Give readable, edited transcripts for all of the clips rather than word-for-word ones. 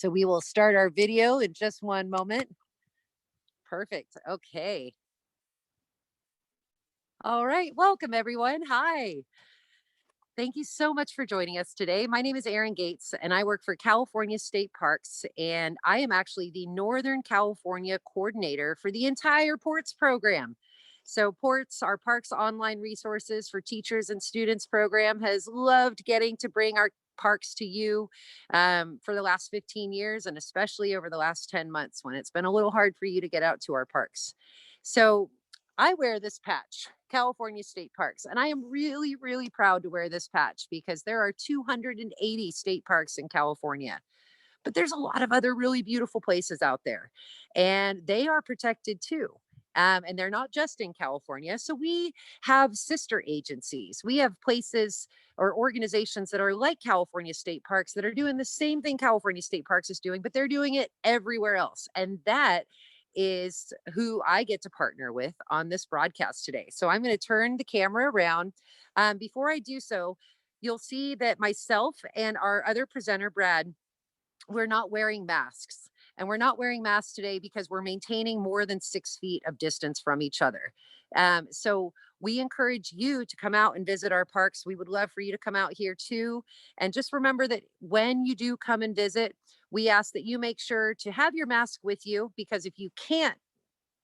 So we will start our video in just one moment. Perfect. Okay. All right. Welcome, everyone. Hi. Thank you so much for joining us today. My name is Erin Gates, and I work for California State Parks, and I am actually the Northern California coordinator for the entire PORTS program. So, PORTS, our Parks Online Resources for Teachers and Students program, has loved getting to bring our parks to you for the last 15 years, and especially over the last 10 months when it's been a little hard for you to get out to our parks. So, I wear this patch, California State Parks, and I am really, really proud to wear this patch because there are 280 state parks in California. But there's a lot of other really beautiful places out there, and they are protected too. And they're not just in California. So we have sister agencies. We have places or organizations that are like California State Parks that are doing the same thing California State Parks is doing, but they're doing it everywhere else. And that is who I get to partner with on this broadcast today. So I'm going to turn the camera around. Before I do so, you'll see that myself and our other presenter, Brad, we're not wearing masks. And we're not wearing masks today because we're maintaining more than 6 feet of distance from each other. So we encourage you to come out and visit our parks. We would love for you to come out here too. And just remember that when you do come and visit, we ask that you make sure to have your mask with you, because if you can't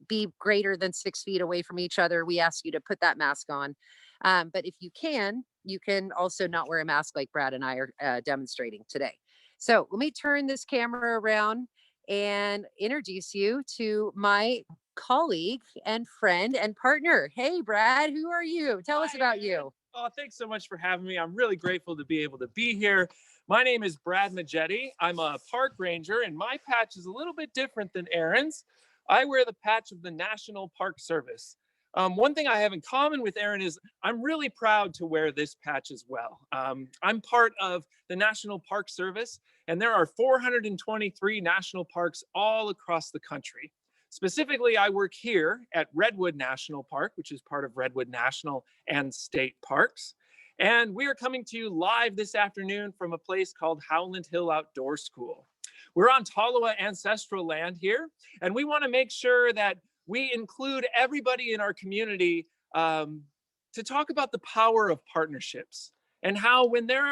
be greater than 6 feet away from each other, we ask you to put that mask on. But if you can also not wear a mask like Brad and I are demonstrating today. So let me turn this camera around and introduce you to my colleague and friend and partner. Hey, Brad, who are you? Tell us about you. Oh, thanks so much for having me. I'm really grateful to be able to be here. My name is Brad Maggetti. I'm a park ranger, and my patch is a little bit different than Erin's. I wear the patch of the National Park Service. One thing I have in common with Erin is I'm really proud to wear this patch as well. I'm part of the National Park Service, and there are 423 national parks all across the country. Specifically, I work here at Redwood National Park, which is part of Redwood National and State Parks. And we are coming to you live this afternoon from a place called Howland Hill Outdoor School. We're on Tolowa ancestral land here, and we want to make sure that we include everybody in our community to talk about the power of partnerships and how when there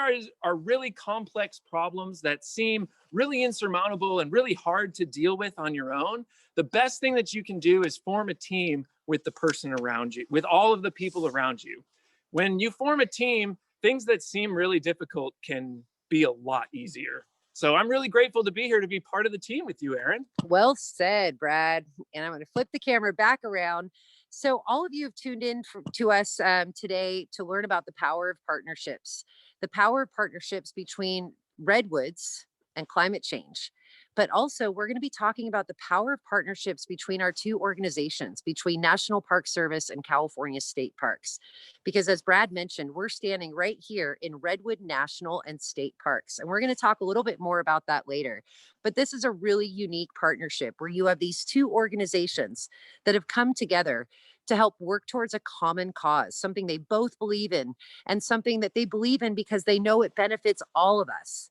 are really complex problems that seem really insurmountable and really hard to deal with on your own, the best thing that you can do is form a team with the person around you, with all of the people around you. When you form a team, things that seem really difficult can be a lot easier. So I'm really grateful to be here to be part of the team with you, Erin. Well said, Brad. And I'm going to flip the camera back around. So all of you have tuned in to us today to learn about the power of partnerships, the power of partnerships between redwoods and climate change. But also, we're going to be talking about the power of partnerships between our two organizations, between National Park Service and California State Parks. Because as Brad mentioned, we're standing right here in Redwood National and State Parks. And we're going to talk a little bit more about that later. But this is a really unique partnership where you have these two organizations that have come together to help work towards a common cause, something they both believe in, and something that they believe in because they know it benefits all of us.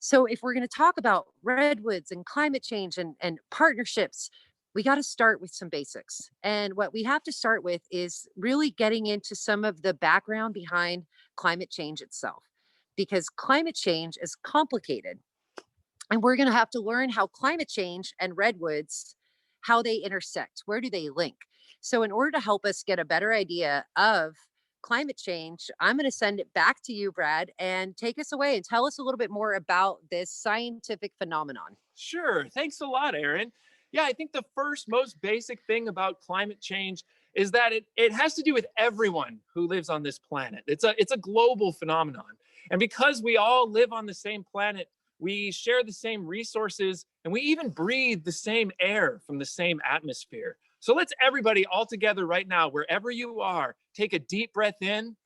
So if we're going to talk about redwoods and climate change and partnerships, we got to start with some basics. And what we have to start with is really getting into some of the background behind climate change itself, because climate change is complicated. And we're going to have to learn how climate change and redwoods, how they intersect, where do they link? So in order to help us get a better idea of climate change, I'm going to send it back to you, Brad, and take us away and tell us a little bit more about this scientific phenomenon. Sure. Thanks a lot, Erin. Yeah, I think the first most basic thing about climate change is that it has to do with everyone who lives on this planet. It's a global phenomenon. And because we all live on the same planet, we share the same resources, and we even breathe the same air from the same atmosphere. So let's everybody all together right now, wherever you are, take a deep breath in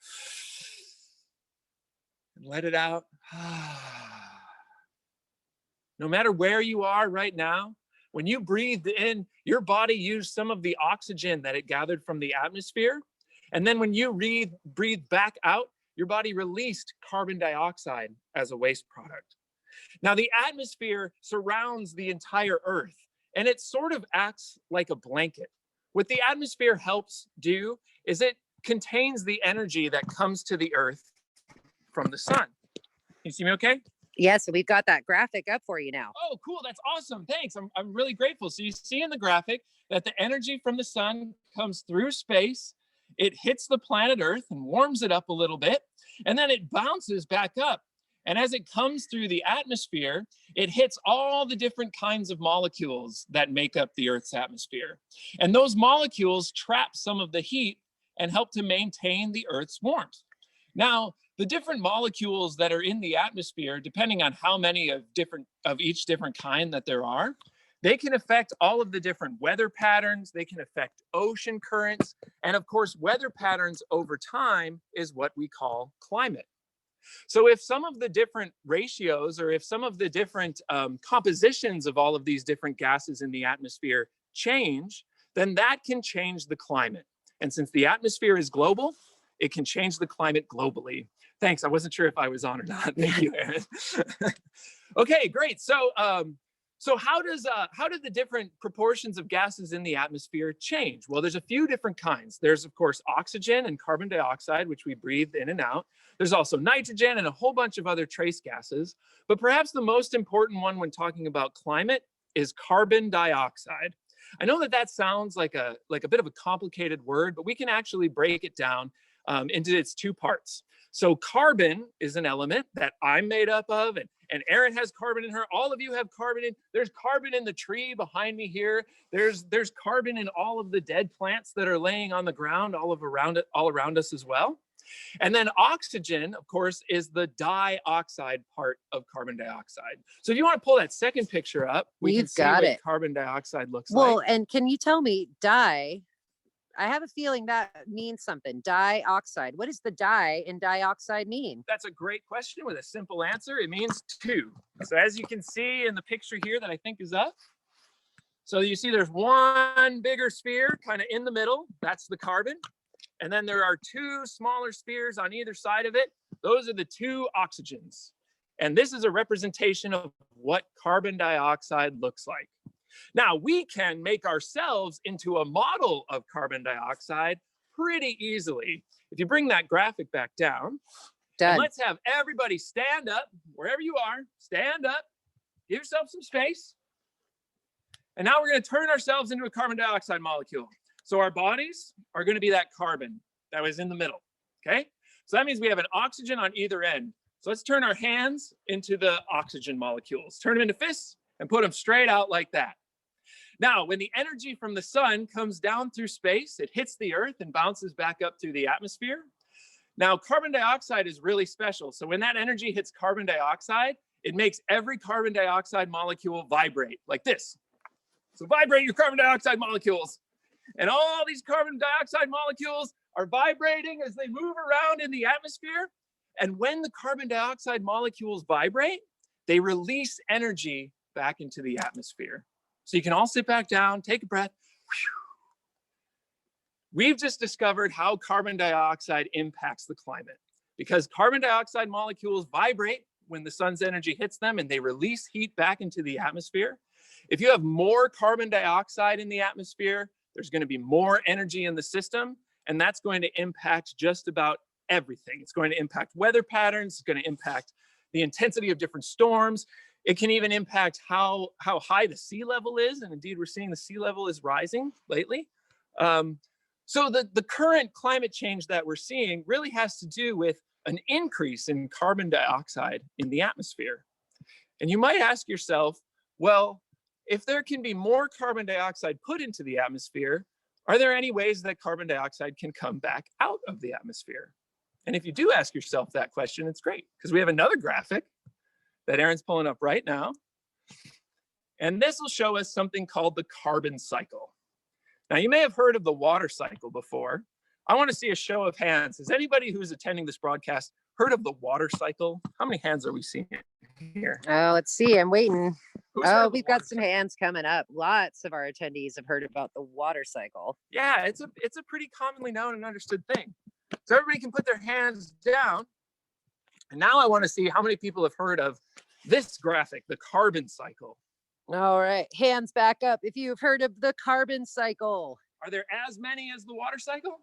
and let it out. No matter where you are right now, when you breathed in, your body used some of the oxygen that it gathered from the atmosphere. And then when you breathe back out, your body released carbon dioxide as a waste product. Now, the atmosphere surrounds the entire Earth, and it sort of acts like a blanket. What the atmosphere helps do is it contains the energy that comes to the Earth from the sun. You see me okay? Yeah, so we've got that graphic up for you now. Oh, cool. That's awesome. Thanks. I'm really grateful. So you see in the graphic that the energy from the sun comes through space. It hits the planet Earth and warms it up a little bit, and then it bounces back up. And as it comes through the atmosphere, it hits all the different kinds of molecules that make up the Earth's atmosphere. And those molecules trap some of the heat and help to maintain the Earth's warmth. Now, the different molecules that are in the atmosphere, depending on how many of each different kind that there are, they can affect all of the different weather patterns. They can affect ocean currents. And of course, weather patterns over time is what we call climate. So if some of the different ratios, or if some of the different compositions of all of these different gases in the atmosphere change, then that can change the climate. And since the atmosphere is global, it can change the climate globally. Thanks. I wasn't sure if I was on or not. Thank you, Erin. Okay, great. So how do the different proportions of gases in the atmosphere change? Well, there's a few different kinds. There's, of course, oxygen and carbon dioxide, which we breathe in and out. There's also nitrogen and a whole bunch of other trace gases. But perhaps the most important one when talking about climate is carbon dioxide. I know that sounds like a bit of a complicated word, but we can actually break it down into its two parts. So carbon is an element that I'm made up of, and Erin has carbon in her. All of you have carbon in. There's carbon in the tree behind me here. There's carbon in all of the dead plants that are laying on the ground all around us as well. And then oxygen, of course, is the dioxide part of carbon dioxide. So if you want to pull that second picture up, we can see what carbon dioxide looks like. Well, and can you tell me I have a feeling that means something. Dioxide. What does the di in dioxide mean? That's a great question with a simple answer. It means two. So as you can see in the picture here that I think is up, so you see there's one bigger sphere kind of in the middle. That's the carbon. And then there are two smaller spheres on either side of it. Those are the two oxygens. And this is a representation of what carbon dioxide looks like. Now, we can make ourselves into a model of carbon dioxide pretty easily. If you bring that graphic back down, and let's have everybody stand up, wherever you are, stand up, give yourself some space. And now we're going to turn ourselves into a carbon dioxide molecule. So our bodies are going to be that carbon that was in the middle, okay? So that means we have an oxygen on either end. So let's turn our hands into the oxygen molecules. Turn them into fists and put them straight out like that. Now, when the energy from the sun comes down through space, it hits the Earth and bounces back up through the atmosphere. Now, carbon dioxide is really special. So when that energy hits carbon dioxide, it makes every carbon dioxide molecule vibrate like this. So vibrate your carbon dioxide molecules. And all these carbon dioxide molecules are vibrating as they move around in the atmosphere. And when the carbon dioxide molecules vibrate, they release energy back into the atmosphere. So you can all sit back down, take a breath. We've just discovered how carbon dioxide impacts the climate, because carbon dioxide molecules vibrate when the sun's energy hits them and they release heat back into the atmosphere. If you have more carbon dioxide in the atmosphere, there's going to be more energy in the system, and that's going to impact just about everything. It's going to impact weather patterns. It's going to impact the intensity of different storms. It can even impact how high the sea level is. And indeed, we're seeing the sea level is rising lately. So the current climate change that we're seeing really has to do with an increase in carbon dioxide in the atmosphere. And you might ask yourself, well, if there can be more carbon dioxide put into the atmosphere, are there any ways that carbon dioxide can come back out of the atmosphere? And if you do ask yourself that question, it's great, because we have another graphic that Erin's pulling up right now. And this will show us something called the carbon cycle. Now, you may have heard of the water cycle before. I want to see a show of hands. Has anybody who's attending this broadcast heard of the water cycle? How many hands are we seeing here? Oh, let's see. I'm waiting. We've got some hands coming up. Lots of our attendees have heard about the water cycle. Yeah, it's a pretty commonly known and understood thing. So everybody can put their hands down. And now I want to see how many people have heard of this graphic, the carbon cycle. All right, hands back up if you've heard of the carbon cycle. Are there as many as the water cycle?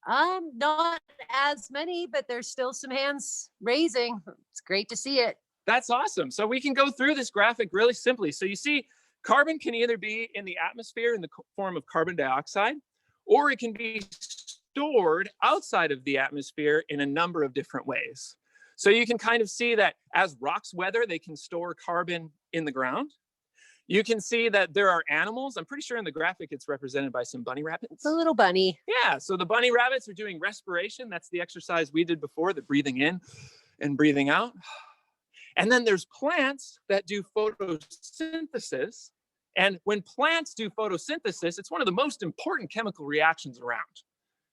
Not as many, but there's still some hands raising. It's great to see it. That's awesome. So we can go through this graphic really simply. So you see, carbon can either be in the atmosphere in the form of carbon dioxide, or it can be stored outside of the atmosphere in a number of different ways. So you can kind of see that as rocks weather, they can store carbon in the ground. You can see that there are animals. I'm pretty sure in the graphic it's represented by some bunny rabbits. It's a little bunny. Yeah, so the bunny rabbits are doing respiration. That's the exercise we did before, the breathing in and breathing out. And then there's plants that do photosynthesis. And when plants do photosynthesis, it's one of the most important chemical reactions around.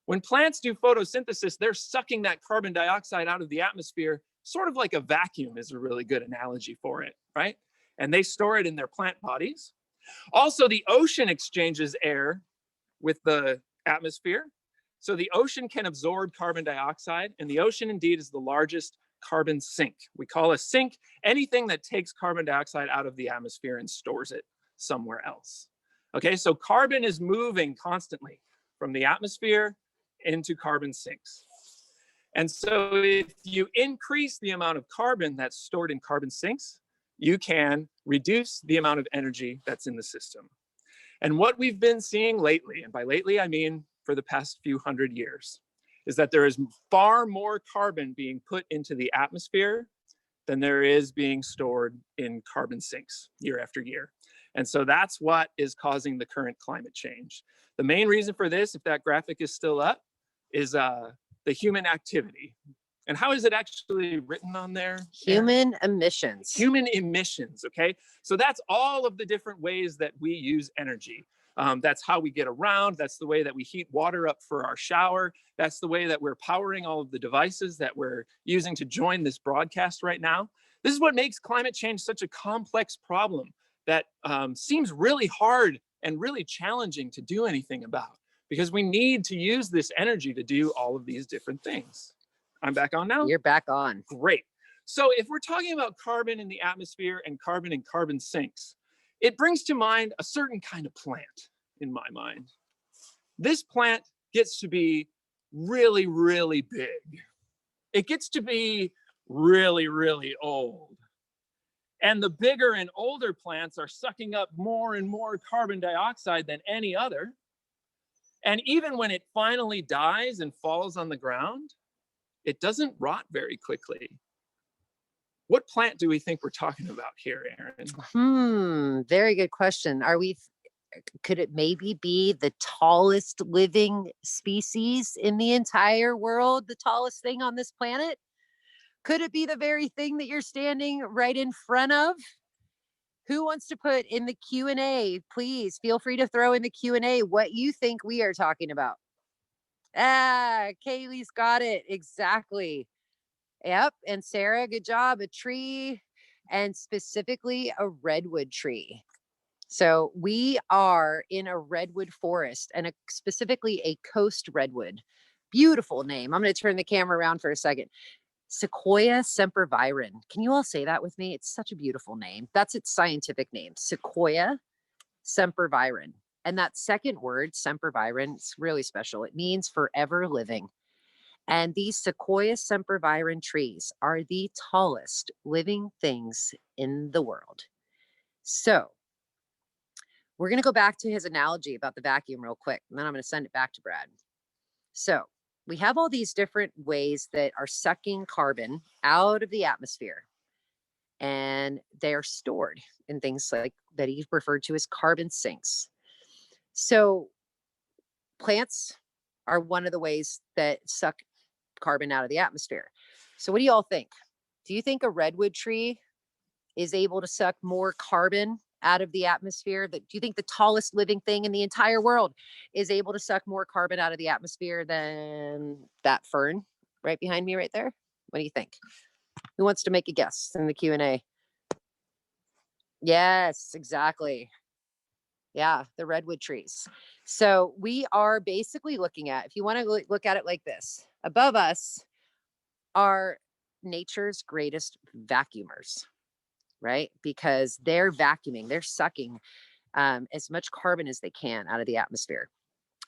When plants do photosynthesis, they're sucking that carbon dioxide out of the atmosphere, sort of like a vacuum is a really good analogy for it, right? And they store it in their plant bodies. Also, the ocean exchanges air with the atmosphere. So the ocean can absorb carbon dioxide, and the ocean indeed is the largest carbon sink. We call a sink anything that takes carbon dioxide out of the atmosphere and stores it somewhere else. Okay, so carbon is moving constantly from the atmosphere into carbon sinks. And so if you increase the amount of carbon that's stored in carbon sinks, you can reduce the amount of energy that's in the system. And what we've been seeing lately, and by lately I mean for the past few hundred years, is that there is far more carbon being put into the atmosphere than there is being stored in carbon sinks year after year. And so that's what is causing the current climate change. The main reason for this, if that graphic is still up, is the human activity. And how is it actually written on there? Human emissions. Human emissions, okay? So that's all of the different ways that we use energy. That's how we get around. That's the way that we heat water up for our shower. That's the way that we're powering all of the devices that we're using to join this broadcast right now. This is what makes climate change such a complex problem that seems really hard and really challenging to do anything about, because we need to use this energy to do all of these different things. I'm back on now? You're back on. Great. So if we're talking about carbon in the atmosphere and carbon in carbon sinks, it brings to mind a certain kind of plant in my mind. This plant gets to be really, really big. It gets to be really, really old. And the bigger and older plants are sucking up more and more carbon dioxide than any other. And even when it finally dies and falls on the ground, it doesn't rot very quickly. What plant do we think we're talking about here, Erin? Very good question. Could it maybe be the tallest living species in the entire world, the tallest thing on this planet? Could it be the very thing that you're standing right in front of? Who wants to put in the Q&A? Please feel free to throw in the Q&A what you think we are talking about. Kaylee's got it. Exactly. Yep. And Sarah, good job. A tree, and specifically a redwood tree. So we are in a redwood forest, and specifically a coast redwood. Beautiful name. I'm going to turn the camera around for a second. Sequoia sempervirens. Can you all say that with me? It's such a beautiful name. That's its scientific name, Sequoia sempervirens. And that second word, sempervirens, is really special. It means forever living. And these Sequoia sempervirens trees are the tallest living things in the world. So we're going to go back to his analogy about the vacuum real quick, and then I'm going to send it back to Brad. So we have all these different ways that are sucking carbon out of the atmosphere, and they are stored in things like that he referred to as carbon sinks. So plants are one of the ways that suck carbon out of the atmosphere. So what do you all think? Do you think a redwood tree is able to suck more carbon out of the atmosphere? Do you think the tallest living thing in the entire world is able to suck more carbon out of the atmosphere than that fern right behind me right there? What do you think? Who wants to make a guess in the Q&A? Yes, exactly. Yeah, the redwood trees. So we are basically looking at, if you want to look at it like this, above us are nature's greatest vacuumers. right? Because they're vacuuming, they're sucking as much carbon as they can out of the atmosphere.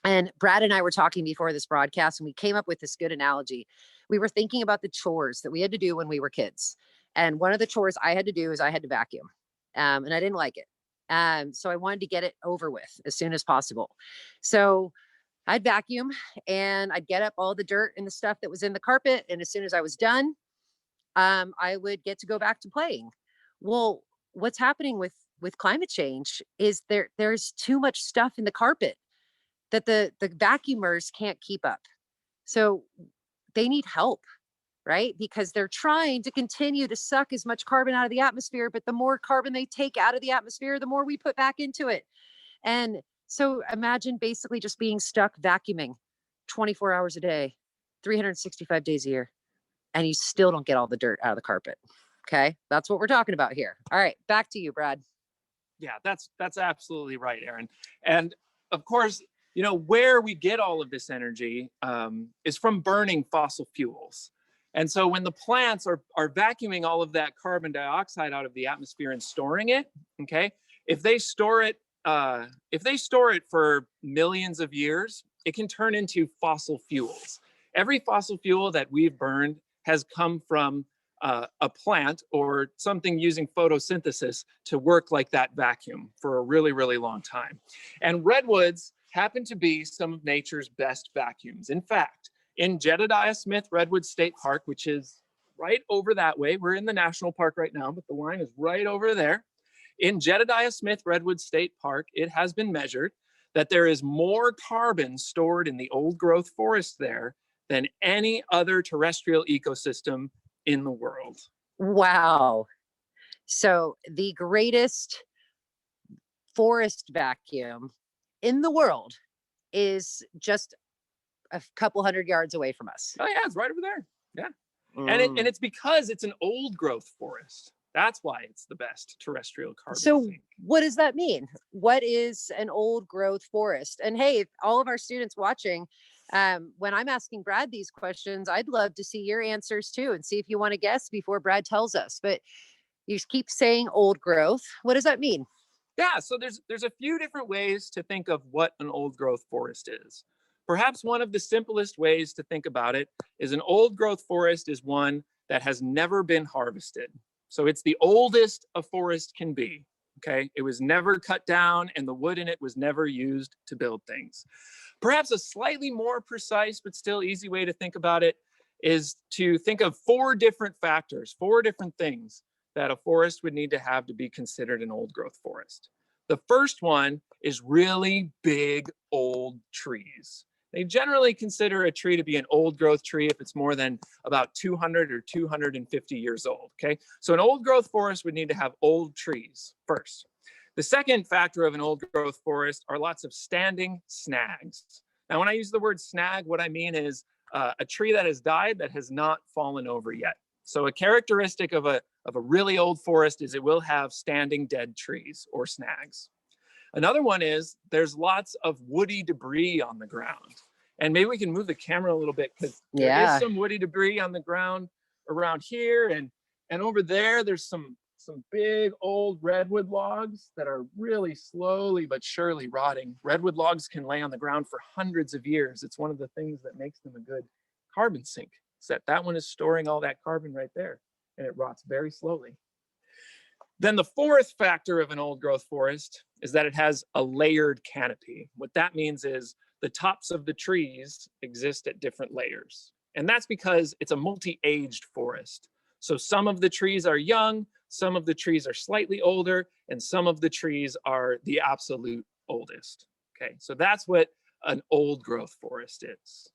And Brad and I were talking before this broadcast, and we came up with this good analogy. We were thinking about the chores that we had to do when we were kids. And one of the chores I had to do is I had to vacuum. And I didn't like it. So I wanted to get it over with as soon as possible. So I'd vacuum and I'd get up all the dirt and the stuff that was in the carpet. And as soon as I was done, I would get to go back to playing. Well, what's happening with climate change is there's too much stuff in the carpet that the vacuumers can't keep up. So they need help, right? Because they're trying to continue to suck as much carbon out of the atmosphere, but the more carbon they take out of the atmosphere, the more we put back into it. And so imagine basically just being stuck vacuuming 24 hours a day, 365 days a year, and you still don't get all the dirt out of the carpet. Okay. That's what we're talking about here. All right. Back to you, Brad. Yeah, that's absolutely right, Erin. And of course, where we get all of this energy is from burning fossil fuels. And so when the plants are vacuuming all of that carbon dioxide out of the atmosphere and storing it, okay, if they store it for millions of years, it can turn into fossil fuels. Every fossil fuel that we've burned has come from a plant or something using photosynthesis to work like that vacuum for a really, really long time. And redwoods happen to be some of nature's best vacuums. In fact, in Jedediah Smith Redwood State Park, which is right over that way, we're in the national park right now, but the line is right over there. In Jedediah Smith Redwood State Park, it has been measured that there is more carbon stored in the old growth forest there than any other terrestrial ecosystem in the world. Wow. So the greatest forest vacuum in the world is just a couple hundred yards away from us. Oh yeah, it's right over there. Yeah. And Mm. it's because it's an old growth forest. That's why it's the best terrestrial carbon So sink. what does that mean? What is an old growth forest? And hey, all of our students watching, when I'm asking Brad these questions, I'd love to see your answers too and see if you want to guess before Brad tells us. But you keep saying old growth. What does that mean? Yeah, so there's a few different ways to think of what an old growth forest is. Perhaps one of the simplest ways to think about it is an old growth forest is one that has never been harvested. So it's the oldest a forest can be. Okay, it was never cut down and the wood in it was never used to build things. Perhaps a slightly more precise but still easy way to think about it is to think of four different factors, four different things that a forest would need to have to be considered an old growth forest. The first one is really big old trees. They generally consider a tree to be an old growth tree if it's more than about 200 or 250 years old. Okay, so an old growth forest would need to have old trees first. The second factor of an old growth forest are lots of standing snags. Now, when I use the word snag, what I mean is a tree that has died that has not fallen over yet. So a characteristic of a really old forest is it will have standing dead trees or snags. Another one is there's lots of woody debris on the ground. And maybe we can move the camera a little bit because there is Yeah. some woody debris on the ground around here. And over there, there's some big old redwood logs that are really slowly but surely rotting. Redwood logs can lay on the ground for hundreds of years. It's one of the things that makes them a good carbon sink. So that one is storing all that carbon right there, and it rots very slowly. Then the fourth factor of an old growth forest is that it has a layered canopy. What that means is the tops of the trees exist at different layers. And that's because it's a multi-aged forest. So some of the trees are young, some of the trees are slightly older, and some of the trees are the absolute oldest. Okay, so that's what an old growth forest is.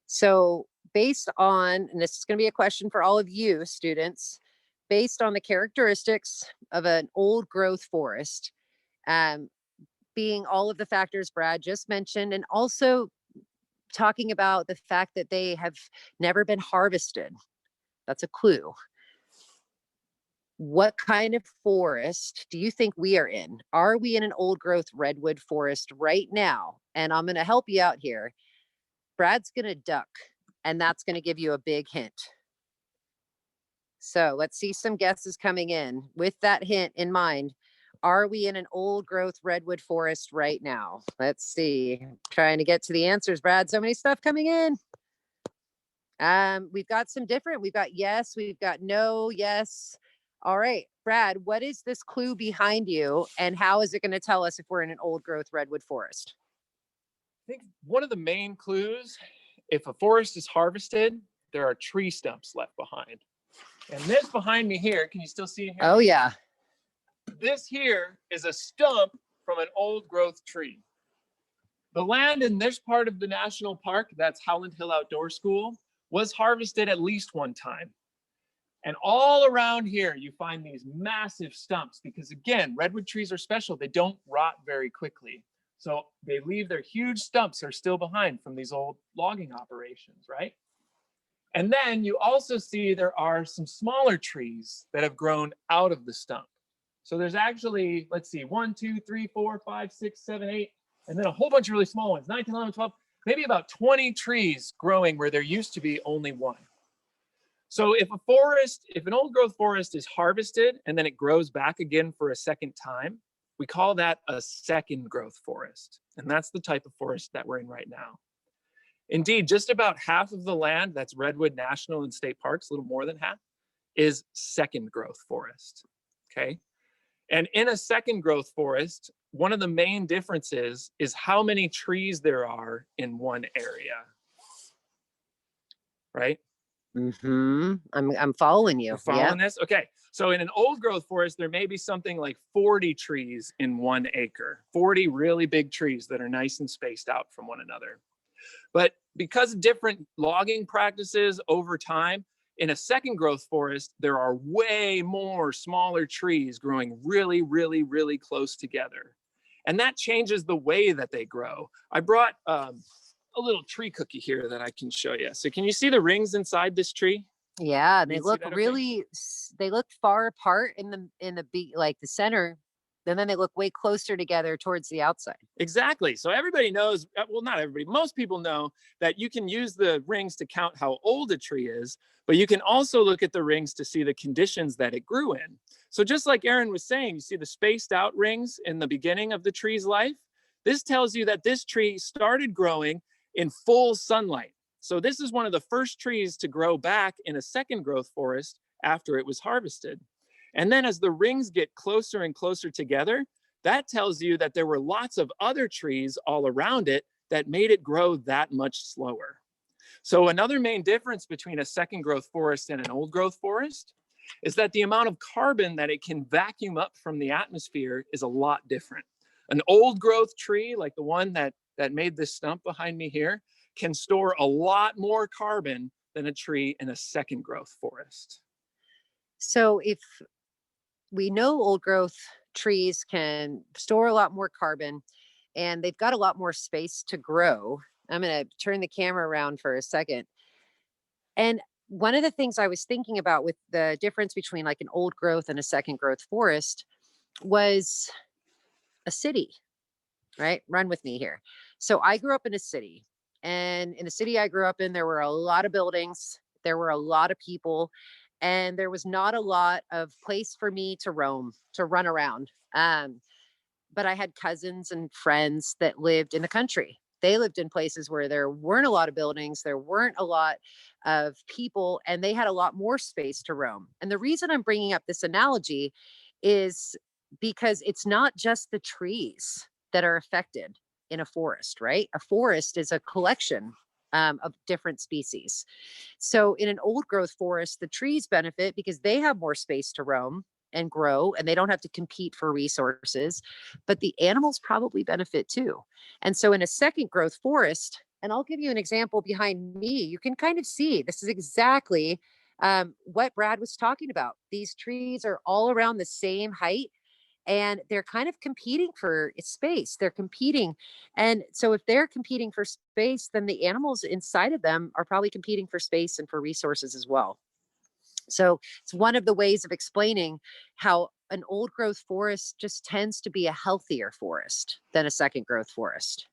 So based on, and this is going to be a question for all of you students, based on the characteristics of an old growth forest, um, being all of the factors Brad just mentioned, and also talking about the fact that they have never been harvested. That's a clue. What kind of forest do you think we are in? Are we in an old growth redwood forest right now? And I'm going to help you out here. Brad's going to duck, and that's going to give you a big hint. So let's see some guesses coming in. With that hint in mind, are we in an old growth redwood forest right now? Let's see. Trying to get to the answers, Brad. So many stuff coming in. We've got some different. We've got yes, we've got no, yes. All right, Brad, what is this clue behind you, and how is it going to tell us if we're in an old growth redwood forest? I think one of the main clues, if a forest is harvested, there are tree stumps left behind. And this behind me here, can you still see it here? Oh yeah. This here is a stump from an old growth tree. The land in this part of the national park, that's Howland Hill Outdoor School, was harvested at least one time. And all around here, you find these massive stumps because, again, redwood trees are special. They don't rot very quickly. So they leave their huge stumps are still behind from these old logging operations, right? And then you also see there are some smaller trees that have grown out of the stump. So there's actually, let's see, 1, 2, 3, 4, 5, 6, 7, 8, and then a whole bunch of really small ones, 9, 10, 11, 12, maybe about 20 trees growing where there used to be only one. So if an old growth forest is harvested and then it grows back again for a second time, we call that a second growth forest. And that's the type of forest that we're in right now. Indeed, just about half of the land that's Redwood National and State Parks, a little more than half, is second growth forest, okay? And in a second growth forest, one of the main differences is how many trees there are in one area, right? I'm following you. You're following this? Okay. So in an old growth forest, there may be something like 40 trees in 1 acre, 40 really big trees that are nice and spaced out from one another. But because of different logging practices over time, in a second growth forest, there are way more smaller trees growing really, really, really close together. And that changes the way that they grow. I brought a little tree cookie here that I can show you. So can you see the rings inside this tree? Yeah, You they can see look that okay? really they look far apart in the like the center, and then they look way closer together towards the outside. Exactly. So everybody knows, well, not everybody, most people know that you can use the rings to count how old a tree is, but you can also look at the rings to see the conditions that it grew in. So just like Erin was saying, you see the spaced out rings in the beginning of the tree's life. This tells you that this tree started growing in full sunlight. So this is one of the first trees to grow back in a second growth forest after it was harvested. And then as the rings get closer and closer together, that tells you that there were lots of other trees all around it that made it grow that much slower. So another main difference between a second growth forest and an old growth forest is that the amount of carbon that it can vacuum up from the atmosphere is a lot different. An old growth tree, like the one that made this stump behind me here, can store a lot more carbon than a tree in a second growth forest. So if we know old growth trees can store a lot more carbon and they've got a lot more space to grow. I'm going to turn the camera around for a second. And one of the things I was thinking about with the difference between like an old growth and a second growth forest was a city, right? Run with me here. So I grew up in a city, and in the city I grew up in, there were a lot of buildings, there were a lot of people, and there was not a lot of place for me to roam, to run around. But I had cousins and friends that lived in the country. They lived in places where there weren't a lot of buildings, there weren't a lot of people, and they had a lot more space to roam. And the reason I'm bringing up this analogy is because it's not just the trees that are affected in a forest, right? A forest is a collection of different species. So in an old growth forest, the trees benefit because they have more space to roam and grow, and they don't have to compete for resources, but the animals probably benefit too. And so in a second growth forest, and I'll give you an example behind me, you can kind of see this is exactly what Brad was talking about. These trees are all around the same height, and they're kind of competing for space. They're competing. And so if they're competing for space, then the animals inside of them are probably competing for space and for resources as well. So it's one of the ways of explaining how an old growth forest just tends to be a healthier forest than a second growth forest.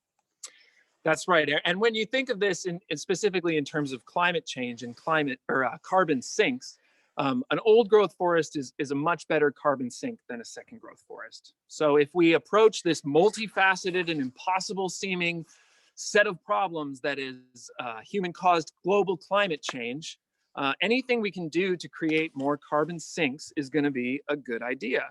That's right. And when you think of this specifically in terms of climate change and climate or carbon sinks, An old growth forest is a much better carbon sink than a second growth forest. So if we approach this multifaceted and impossible seeming set of problems that is human caused global climate change, anything we can do to create more carbon sinks is going to be a good idea.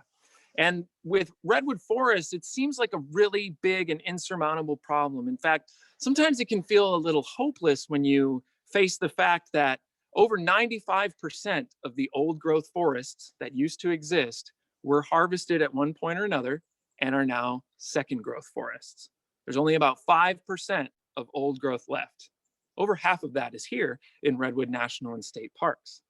And with redwood forests, it seems like a really big and insurmountable problem. In fact, sometimes it can feel a little hopeless when you face the fact that over 95% of the old growth forests that used to exist were harvested at one point or another and are now second growth forests. There's only about 5% of old growth left. Over half of that is here in Redwood National and State Parks.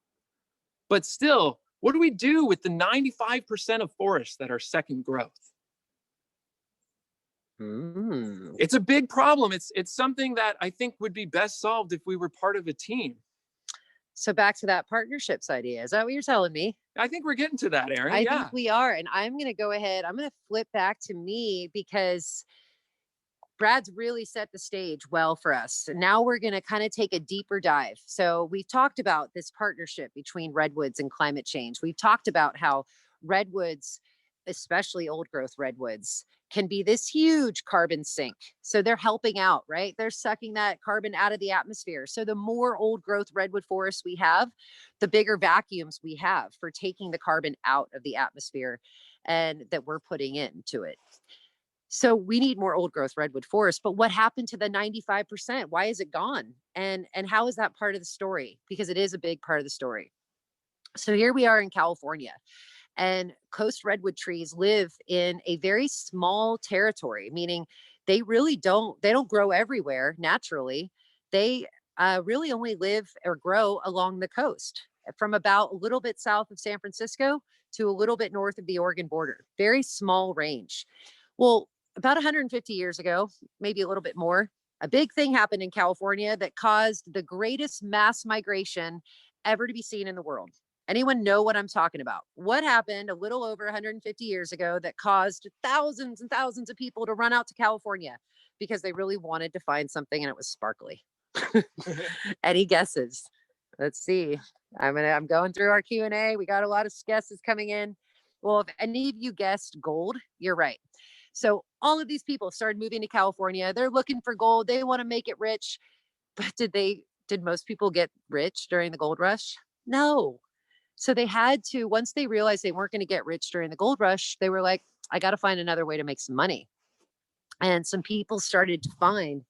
But still, what do we do with the 95% of forests that are second growth? It's a big problem. It's something that I think would be best solved if we were part of a team. So back to that partnerships idea. Is that what you're telling me? I think we're getting to that, Erin. I Yeah. think we are. And I'm going to go ahead. I'm going to flip back to me because Brad's really set the stage well for us. Now we're going to kind of take a deeper dive. So we've talked about this partnership between redwoods and climate change. We've talked about how redwoods, especially old growth redwoods, can be this huge carbon sink. So they're helping out, right? They're sucking that carbon out of the atmosphere. So the more old growth redwood forests we have, the bigger vacuums we have for taking the carbon out of the atmosphere and that we're putting into it. So we need more old growth redwood forest, but what happened to the 95%? Why is it gone? And how is that part of the story? Because it is a big part of the story. So here we are in California, and coast redwood trees live in a very small territory, meaning they don't grow everywhere naturally. They really only live or grow along the coast from about a little bit south of San Francisco to a little bit north of the Oregon border. Very small range. Well, about 150 years ago, maybe a little bit more, a big thing happened in California that caused the greatest mass migration ever to be seen in the world. Anyone know what I'm talking about? What happened a little over 150 years ago that caused thousands and thousands of people to run out to California because they really wanted to find something and it was sparkly? Any guesses? Let's see. I'm going through our Q&A. We got a lot of guesses coming in. Well, if any of you guessed gold, you're right. So all of these people started moving to California. They're looking for gold. They want to make it rich. But did most people get rich during the gold rush? No. So they had to, once they realized they weren't going to get rich during the gold rush, they were like, I got to find another way to make some money. And some people started to find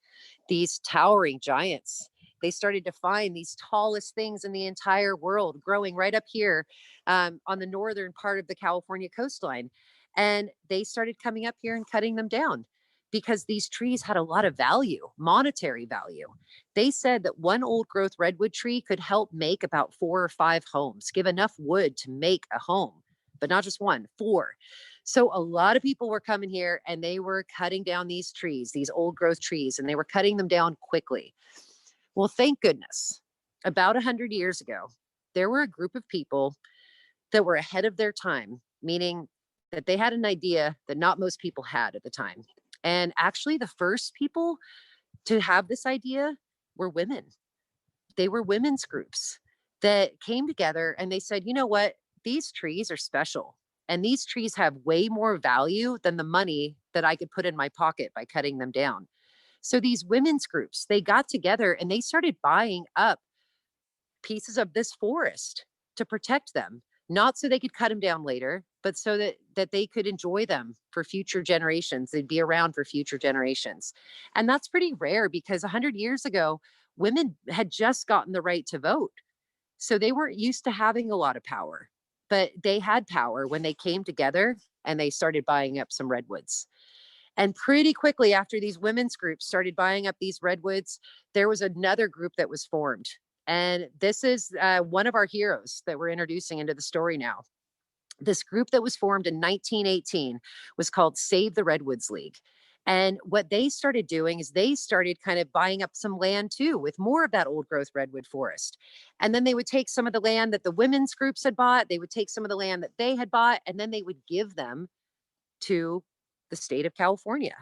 these towering giants. They started to find these tallest things in the entire world growing right up here on the northern part of the California coastline. And they started coming up here and cutting them down because these trees had a lot of value, monetary value. They said that one old growth redwood tree could help make about 4 or 5 homes, give enough wood to make a home, but not just one, 4. So a lot of people were coming here and they were cutting down these trees, these old growth trees, and they were cutting them down quickly. Well, thank goodness, about 100 years ago, there were a group of people that were ahead of their time, meaning that they had an idea that not most people had at the time. And actually, the first people to have this idea were women. They were women's groups that came together and they said, you know what? These trees are special. And these trees have way more value than the money that I could put in my pocket by cutting them down. So these women's groups, they got together and they started buying up pieces of this forest to protect them, not so they could cut them down later, but so that they could enjoy them for future generations. They'd be around for future generations. And that's pretty rare because 100 years ago, women had just gotten the right to vote. So they weren't used to having a lot of power, but they had power when they came together and they started buying up some redwoods. And pretty quickly after these women's groups started buying up these redwoods, there was another group that was formed. And this is one of our heroes that we're introducing into the story now. This group that was formed in 1918 was called Save the Redwoods League. And what they started doing is they started kind of buying up some land too with more of that old growth redwood forest. And then they would take some of the land that the women's groups had bought, they would take some of the land that they had bought, and then they would give them to the state of California.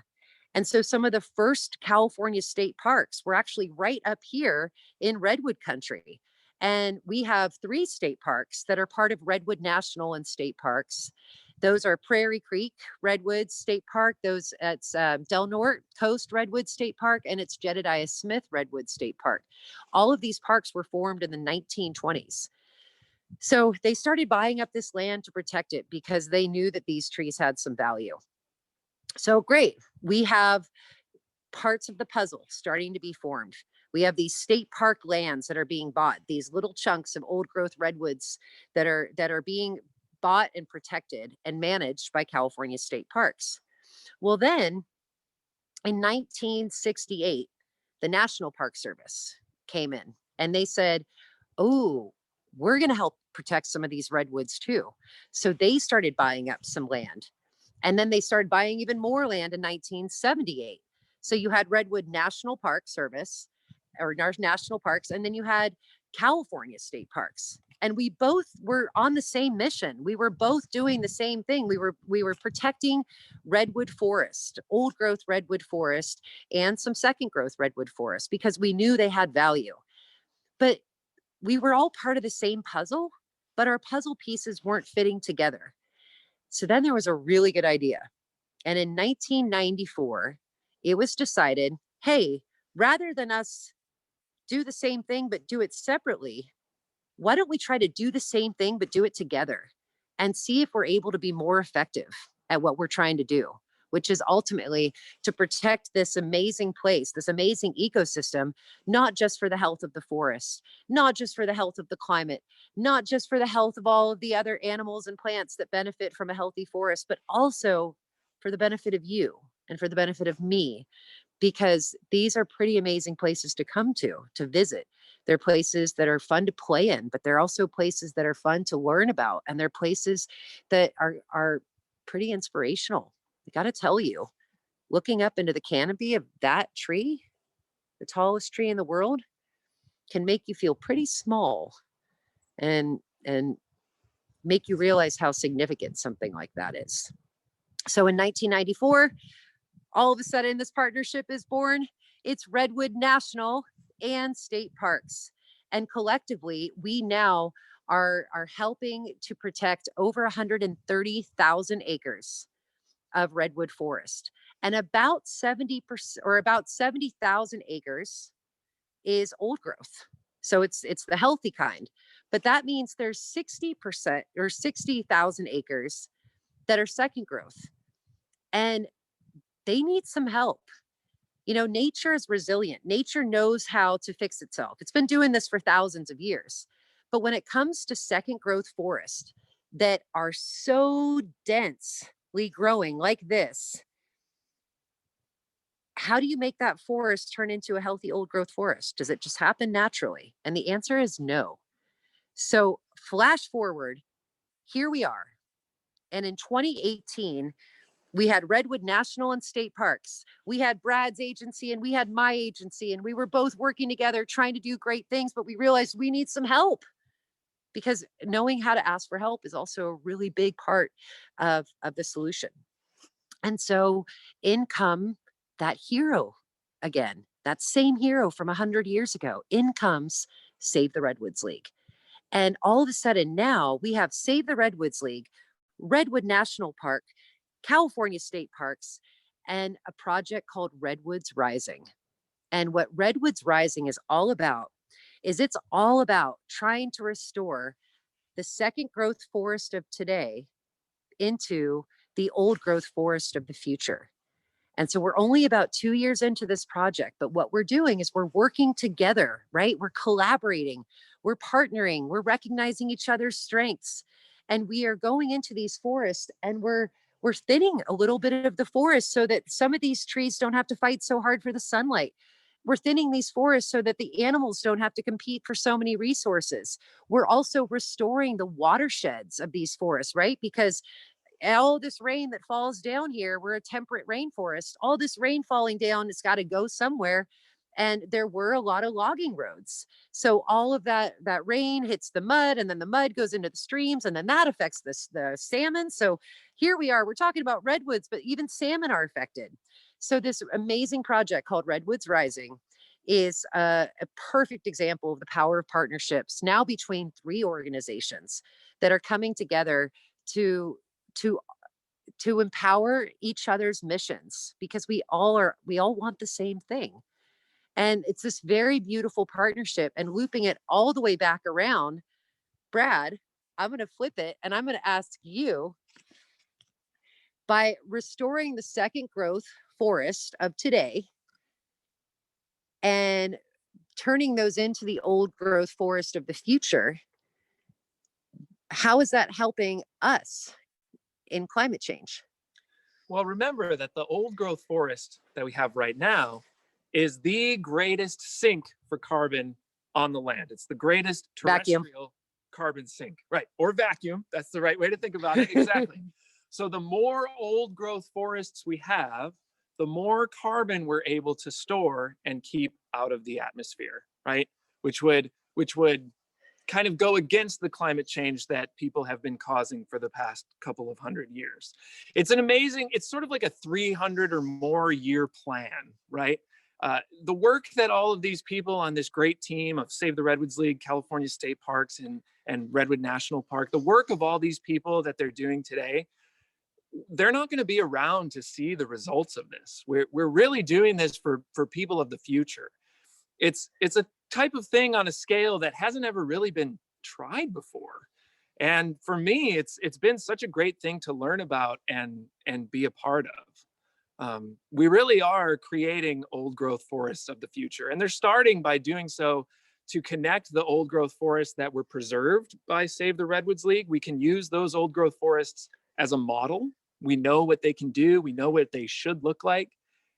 And so some of the first California state parks were actually right up here in redwood country. And we have three state parks that are part of Redwood National and State Parks. Those are Prairie Creek Redwoods State Park. Those it's Del Norte Coast Redwood State Park, and it's Jedediah Smith Redwood State Park. All of these parks were formed in the 1920s. So they started buying up this land to protect it because they knew that these trees had some value. So great. We have parts of the puzzle starting to be formed. We have these state park lands that are being bought, these little chunks of old growth redwoods that are being bought and protected and managed by California state parks. Well, then in 1968, the National Park Service came in and they said, "Oh, we're going to help protect some of these redwoods too." So they started buying up some land. And then they started buying even more land in 1978. So you had Redwood National Park Service or national parks, and then you had California state parks. And we both were on the same mission. We were both doing the same thing. We were protecting redwood forest, old growth redwood forest, and some second growth redwood forest because we knew they had value. But we were all part of the same puzzle, but our puzzle pieces weren't fitting together. So then there was a really good idea. And in 1994, it was decided, hey, rather than us do the same thing, but do it separately, why don't we try to do the same thing, but do it together and see if we're able to be more effective at what we're trying to do, which is ultimately to protect this amazing place, this amazing ecosystem, not just for the health of the forest, not just for the health of the climate, not just for the health of all of the other animals and plants that benefit from a healthy forest, but also for the benefit of you and for the benefit of me, because these are pretty amazing places to come to visit. They're places that are fun to play in, but they're also places that are fun to learn about. And they're places that are pretty inspirational. I got to tell you, looking up into the canopy of that tree, the tallest tree in the world, can make you feel pretty small and make you realize how significant something like that is. So in 1994, all of a sudden this partnership is born. It's Redwood National and State Parks. And collectively, we now are helping to protect over 130,000 acres of redwood forest. And about 70% or about 70,000 acres is old growth. So it's the healthy kind. But that means there's 60% or 60,000 acres that are second growth. And they need some help. You know, nature is resilient. Nature knows how to fix itself. It's been doing this for thousands of years. But when it comes to second growth forest that are so densely growing like this, how do you make that forest turn into a healthy old growth forest? Does it just happen naturally? And the answer is no. So, flash forward, here we are. And in 2018, we had Redwood National and State Parks. We had Brad's agency and we had my agency, and we were both working together trying to do great things, but we realized we need some help because knowing how to ask for help is also a really big part of the solution. And so in come that hero again, that same hero from 100 years ago. In comes Save the Redwoods League. And all of a sudden now we have Save the Redwoods League, Redwood National Park, California State Parks, and a project called Redwoods Rising. And what Redwoods Rising is all about is it's all about trying to restore the second growth forest of today into the old growth forest of the future. And so we're only about 2 years into this project, but what we're doing is we're working together, right? We're collaborating, we're partnering, we're recognizing each other's strengths. And we are going into these forests and we're thinning a little bit of the forest so that some of these trees don't have to fight so hard for the sunlight. We're thinning these forests so that the animals don't have to compete for so many resources. We're also restoring the watersheds of these forests, right? Because all this rain that falls down here, we're a temperate rainforest. All this rain falling down, it's got to go somewhere. And there were a lot of logging roads. So all of that rain hits the mud, and then the mud goes into the streams, and then that affects the salmon. So here we are, we're talking about redwoods, but even salmon are affected. So this amazing project called Redwoods Rising is a perfect example of the power of partnerships now between three organizations that are coming together to to to empower each other's missions, because we all want the same thing. And it's this very beautiful partnership, and looping it all the way back around. Brad, I'm going to flip it and I'm going to ask you, by restoring the second growth forest of today and turning those into the old growth forest of the future, how is that helping us in climate change? Well, remember that the old growth forest that we have right now is the greatest sink for carbon on the land. It's the greatest Vacuum. terrestrial carbon sink, right? Or vacuum. That's the right way to think about it. Exactly. So the more old growth forests we have, the more carbon we're able to store and keep out of the atmosphere, right? Which would kind of go against the climate change that people have been causing for the past couple of 100 years. It's sort of like a 300 or more year plan, right? The work that all of these people on this great team of Save the Redwoods League, California State Parks, and Redwood National Park, the work of all these people that they're doing today, they're not going to be around to see the results of this. We're really doing this for people of the future. It's a type of thing on a scale that hasn't ever really been tried before. And for me, it's been such a great thing to learn about and be a part of. We really are creating old growth forests of the future, and they're starting by doing so to connect the old growth forests that were preserved by Save the Redwoods League. We can use those old growth forests as a model. We know what they can do. We know what they should look like.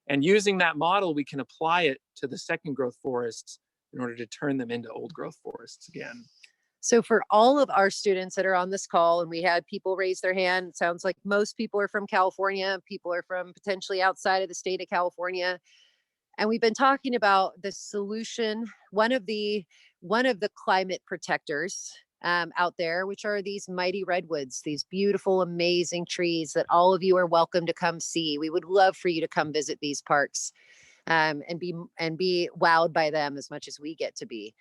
And using that model, we can apply it to the second growth forests in order to turn them into old growth forests again. So, for all of our students that are on this call, and we had people raise their hand, it sounds like most people are from California, people are from potentially outside of the state of California. And we've been talking about the solution, one of the climate protectors out there, which are these mighty redwoods, these beautiful, amazing trees that all of you are welcome to come see. We would love for you to come visit these parks, and be wowed by them as much as we get to be.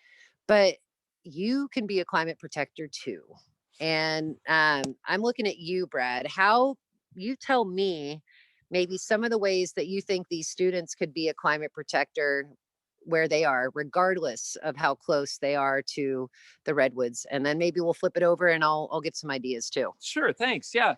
But you can be a climate protector too. And I'm looking at you, Brad. How you tell me maybe some of the ways that you think these students could be a climate protector where they are, regardless of how close they are to the redwoods. And then maybe we'll flip it over and I'll get some ideas too. Sure, thanks. Yeah.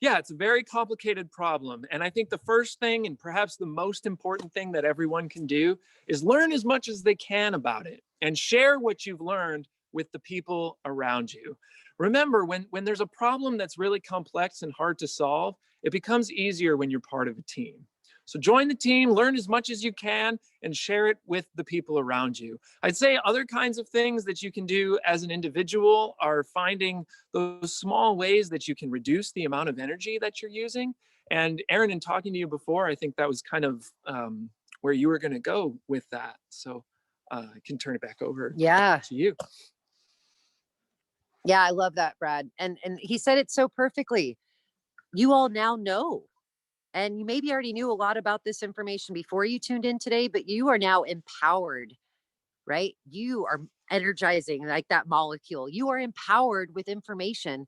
Yeah, it's a very complicated problem. And I think the first thing, and perhaps the most important thing that everyone can do, is learn as much as they can about it and share what you've learned with the people around you. Remember, when there's a problem that's really complex and hard to solve, it becomes easier when you're part of a team. So join the team, learn as much as you can, and share it with the people around you. I'd say other kinds of things that you can do as an individual are finding those small ways that you can reduce the amount of energy that you're using. And Erin, in talking to you before, I think that was kind of where you were going to go with that. So I can turn it back over Yeah. to you. Yeah, I love that, Brad. And he said it so perfectly. You all now know. And you maybe already knew a lot about this information before you tuned in today, but you are now empowered, right? You are energizing like that molecule. You are empowered with information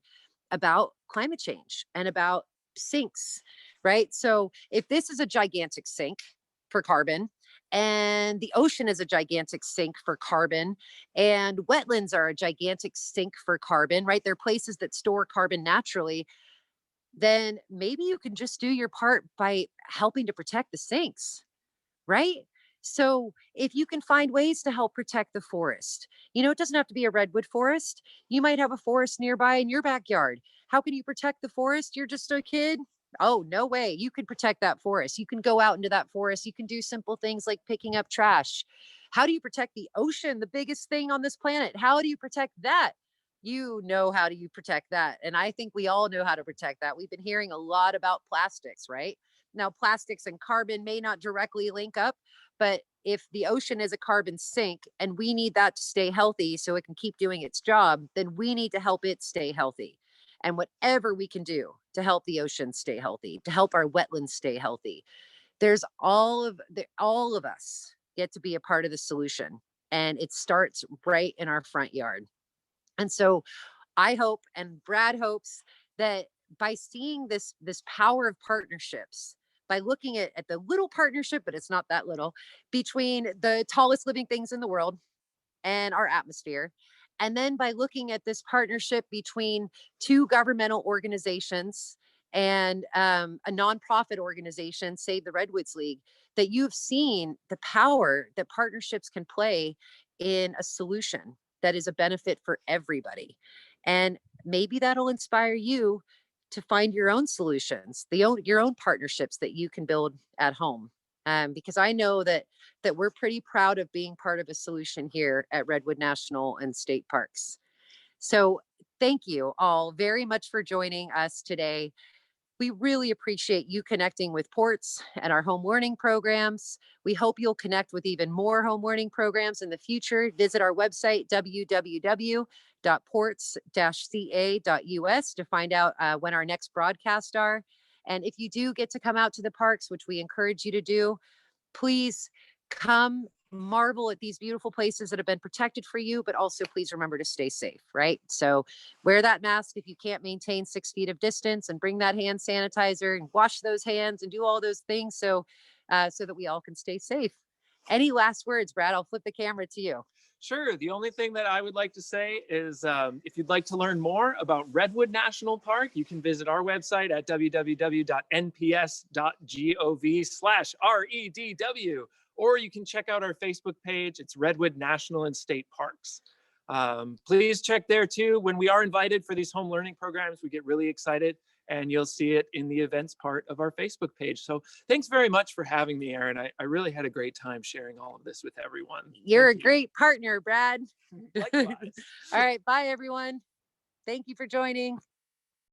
about climate change and about sinks, right? So if this is a gigantic sink for carbon, and the ocean is a gigantic sink for carbon, and wetlands are a gigantic sink for carbon, right? They're places that store carbon naturally. Then maybe you can just do your part by helping to protect the sinks, right? So if you can find ways to help protect the forest, it doesn't have to be a redwood forest. You might have a forest nearby in your backyard. How can you protect the forest? You're just a kid. Oh, no way. You can protect that forest. You can go out into that forest. You can do simple things like picking up trash. How do you protect the ocean, the biggest thing on this planet? How do you protect that? You know, how do you protect that? And I think we all know how to protect that. We've been hearing a lot about plastics, right? Now, plastics and carbon may not directly link up, but if the ocean is a carbon sink and we need that to stay healthy so it can keep doing its job, then we need to help it stay healthy. And whatever we can do to help the ocean stay healthy, to help our wetlands stay healthy, there's all of us get to be a part of the solution. And it starts right in our front yard. And so I hope and Brad hopes that by seeing this power of partnerships, by looking at the little partnership, but it's not that little, between the tallest living things in the world and our atmosphere. And then by looking at this partnership between two governmental organizations and a nonprofit organization, Save the Redwoods League, that you've seen the power that partnerships can play in a solution that is a benefit for everybody. And maybe that'll inspire you to find your own solutions, your own partnerships that you can build at home. Because I know that we're pretty proud of being part of a solution here at Redwood National and State Parks. So thank you all very much for joining us today. We really appreciate you connecting with Ports and our home learning programs. We hope you'll connect with even more home learning programs in the future. Visit our website, www.ports-ca.us, to find out when our next broadcasts are. And if you do get to come out to the parks, which we encourage you to do, please come marvel at these beautiful places that have been protected for you, but also please remember to stay safe, right? So wear that mask if you can't maintain 6 feet of distance, and bring that hand sanitizer and wash those hands and do all those things so that we all can stay safe. Any last words, Brad? I'll flip the camera to you. Sure. The only thing that I would like to say is if you'd like to learn more about Redwood National Park, you can visit our website at www.nps.gov/REDW, or you can check out our Facebook page. It's Redwood National and State Parks. Please check there too. When we are invited for these home learning programs, we get really excited, and you'll see it in the events part of our Facebook page. So thanks very much for having me, Erin. I really had a great time sharing all of this with everyone. You're Thank a you. great partner, Brad. Likewise. All right. Bye, everyone. Thank you for joining.